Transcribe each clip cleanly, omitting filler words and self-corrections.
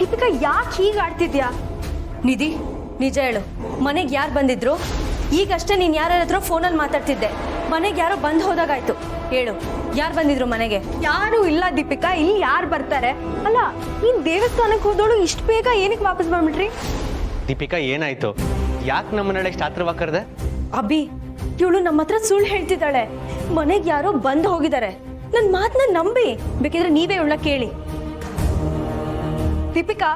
ದೀಪಿಕಾ ಯಾಕೆ ಹೀಗೆ ಆಡ್ತಿದ್ಯಾ? ನಿಧಿ ನಿಜ ಹೇಳು, ಮನೆಗೆ ಯಾರು ಬಂದಿದ್ರು? ಈಗಷ್ಟೇ ನೀನು ಯಾರ ಹತ್ರ ಫೋನಲ್ಲಿ ಮಾತಾಡ್ತಿದ್ದೆ. ಮನೆಗೆ ಯಾರೋ ಬಂದು ಹೋದಾಗಾಯ್ತು. ಹೇಳು, ಯಾರು ಬಂದಿದ್ರು ಮನೆಗೆ? ಯಾರು ಇಲ್ಲ ದೀಪಿಕಾ, ಇಲ್ಲಿ ಯಾರು ಬರ್ತಾರೆ? ಅಲ್ಲ, ನೀನ್ ದೇವಸ್ಥಾನಕ್ಕೆ ಹೋದೋಳು ಇಷ್ಟು ಬೇಗ ಏನಕ್ಕೆ ವಾಪಸ್ ಬಂದ್ಬಿಟ್ರಿ? ದೀಪಿಕಾ ಏನಾಯ್ತು? ಯಾಕೆ ನಮ್ಮ ಮನೆಯೊಳಗೆ ಶಾಸ್ತ್ರವಾಗಿ ಕರೆದೆ? ಅಬ್ಬಿ, ಇವಳು ನಮ್ಮ ಹತ್ರ ಸುಳ್ಳು ಹೇಳ್ತಿದ್ದಾಳೆ. ಮನೆಗೆ ಯಾರೋ ಬಂದು ಹೋಗಿದ್ದಾರೆ. ನನ್ನ ಮಾತನ್ನ ನಂಬಿ, ಬೇಕಿದ್ರೆ ನೀವೇ ಇವಳನ್ನ ಕೇಳಿ. ದೀಪಿಕಾ,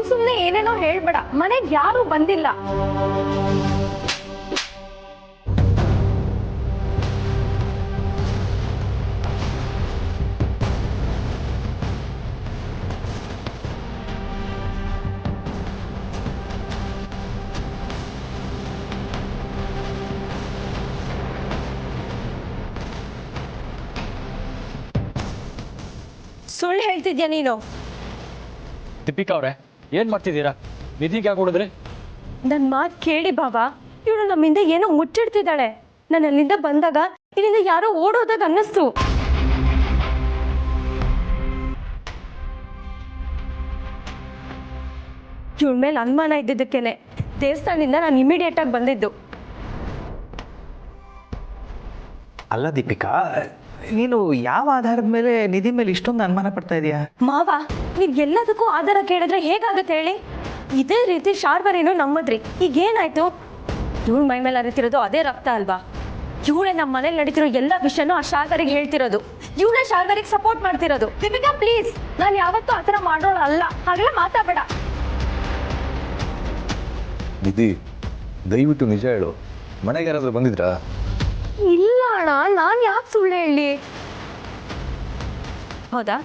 ಸುಮ್ನೆ ಏನೇನೋ ಹೇಳ್ಬೇಡ. ಮನೆಗೆ ಯಾರು ಬಂದಿಲ್ಲ. ಸುಳ್ಳು ಹೇಳ್ತಿದ್ಯಾ ನೀನು? ದೀಪಿಕಾ ಅವರೇ, ಏನು ಮಾಡ್ತಿದ್ದೀರಾ? ನಿಧಿಗೆ ಯಾಕೆ ಹೊಡೆದ್ರಿ? ನನ್ನ ಮಾತು ಕೇಳಿ ಬಾಬಾ, ಇವಳು ನಮ್ಮಿಂದ ಏನೋ ಮುಚ್ಚಿಡ್ತಿದ್ದಾಳೆ. ನಾನು ಅಲ್ಲಿಂದ ಬಂದಾಗ ಇಲ್ಲಿಂದ ಯಾರೋ ಓಡೋದಾಗ ಅನ್ನಿಸ್ತು. ಇವಳ ಮೇಲೆ ಅನುಮಾನ ಇದ್ದಿದ್ದಕ್ಕೇನೆ ದೇವಸ್ಥಾನದಿಂದ ನಾನು ಇಮಿಡಿಯೇಟ್ ಆಗಿ ಬಂದಿದ್ದು. ಅಲ್ಲ ದೀಪಿಕಾ, ನೀನು ಯಾವ ಆಧಾರದ ಮೇಲೆ ನಿಧಿ ಮೇಲೆ ಇಷ್ಟೊಂದು ಅನುಮಾನ ಪಡ್ತಾ ಇದೀಯಾ? ಮಾವ, ನೀವ್ ಎಲ್ಲದಕ್ಕೂ ಆಧಾರ ಕೇಳಿದ್ರೆ ಹೇಗಾಗತ್ತೆ ಹೇಳಿ? ಇದೇ ರೀತಿ ಶಾರ್ವರೇನೋ ನಮ್ಮದ್ರಿ. ಈಗ ಏನಾಯ್ತು? ಇವಳ ಮೈ ಮೇಲೆ ಹರಿತಿರೋದು ಅದೇ ರಕ್ತ ಅಲ್ವಾ? ಇವಳೇ ನಮ್ಮ ಮನೇಲಿ ನಡೀತಿರೋ ಎಲ್ಲ ವಿಷಯನೂ ಆ ಶಾರ್ವರಿಗೆ ಹೇಳ್ತಿರೋದು. ಇವಳೇ ಶಾರ್ವರಿಗೆ ಸಪೋರ್ಟ್ ಮಾಡ್ತಿರೋದು. ದೀಪಿಕಾ ಪ್ಲೀಸ್, ನಾನು ಯಾವತ್ತೂ ಆ ಥರ ಮಾಡೋಣ ಅಲ್ಲ. ಹಾಗೆಲ್ಲ ಮಾತಾಡಬೇಡ. ನಿಧಿ, ದಯವಿಟ್ಟು ನಿಜ ಹೇಳು, ಮನೆಗೆ ಯಾರಾದರೂ ಬಂದಿದ್ರಾ? ಇಲ್ಲ ಅಣ್ಣ, ನಾನು ಯಾಕೆ ಸುಳ್ಳು ಹೇಳಿ? ಹೌದಾ?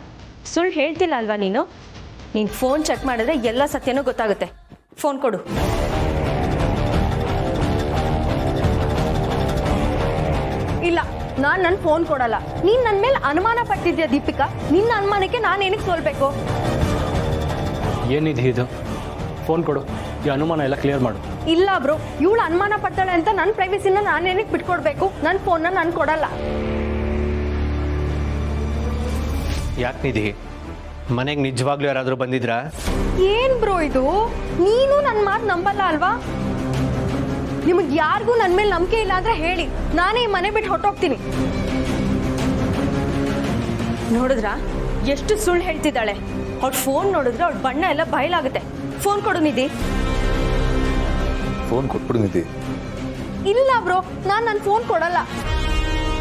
ಸುಳ್ಳು ಹೇಳ್ತಿಲ್ಲ ಅಲ್ವಾ ನೀನು? ನೀನು ಫೋನ್ ಚೆಕ್ ಮಾಡಿದ್ರೆ ಎಲ್ಲ ಸತ್ಯನೂ ಗೊತ್ತಾಗುತ್ತೆ. ಫೋನ್ ಕೊಡು. ಇಲ್ಲ, ನಾನು ನನ್ನ ಫೋನ್ ಕೊಡಲ್ಲ. ನೀನ್ ನನ್ನ ಮೇಲೆ ಅನುಮಾನ ಪಡ್ತಿದ್ಯಾ ದೀಪಿಕಾ? ನಿನ್ನ ಅನುಮಾನಕ್ಕೆ ನಾನು ಏನಕ್ಕೆ ಸೋಲ್ಬೇಕು? ಏನಿದೆ ಇದು? ಫೋನ್ ಕೊಡು, ಈ ಅನುಮಾನ ಎಲ್ಲ ಕ್ಲಿಯರ್ ಮಾಡು. ಇಲ್ಲ ಬ್ರೋ, ಇವಳು ಅನುಮಾನ ಪಡ್ತಾಳೆ ಅಂತ ನನ್ನ ಪ್ರೈವಸಿನ ನಾನು ಏನಕ್ಕೆ ಬಿಟ್ಕೊಡ್ಬೇಕು? ನನ್ನ ಫೋನ್ನ ನಾನು ಕೊಡಲ್ಲ. ಯಾಕೆ ನಿಧಿ, ಮನೆಗೆ ನಿಜವಾಗ್ಲೂ ಯಾರಾದರೂ ಬಂದಿದ್ರಾ? ಏನ್ ಬ್ರೋ ಇದು? ನೀನು ನನ್ನ ಮಾತು ನಂಬಲ್ಲ ಅಲ್ವಾ? ನಿಮಗೆ ಯಾರಿಗೂ ನನ್ನ ಮೇಲೆ ನಂಬಿಕೆ ಇಲ್ಲ ಅಂದ್ರೆ ಹೇಳಿ, ನಾನೇ ಈ ಮನೆ ಬಿಟ್ಟು ಹೊರಟೋಗ್ತೀನಿ. ನೋಡಿದ್ರಾ ಎಷ್ಟು ಸುಳ್ಳು ಹೇಳ್ತಿದ್ದಾಳೆ? ಅವ್ಳ ಫೋನ್ ನೋಡಿದ್ರೆ ಅವ್ಳ ಬಣ್ಣ ಎಲ್ಲ ಬಯಲಾಗುತ್ತೆ. ಫೋನ್ ಕೊಡು ನಿಧಿ. ಫೋನ್ ಕೊಟ್ಬಿಡು ನಿಧಿ. ಇಲ್ಲ ಬ್ರೋ, ನಾನು ನನ್ನ ಫೋನ್ ಕೊಡಲ್ಲ.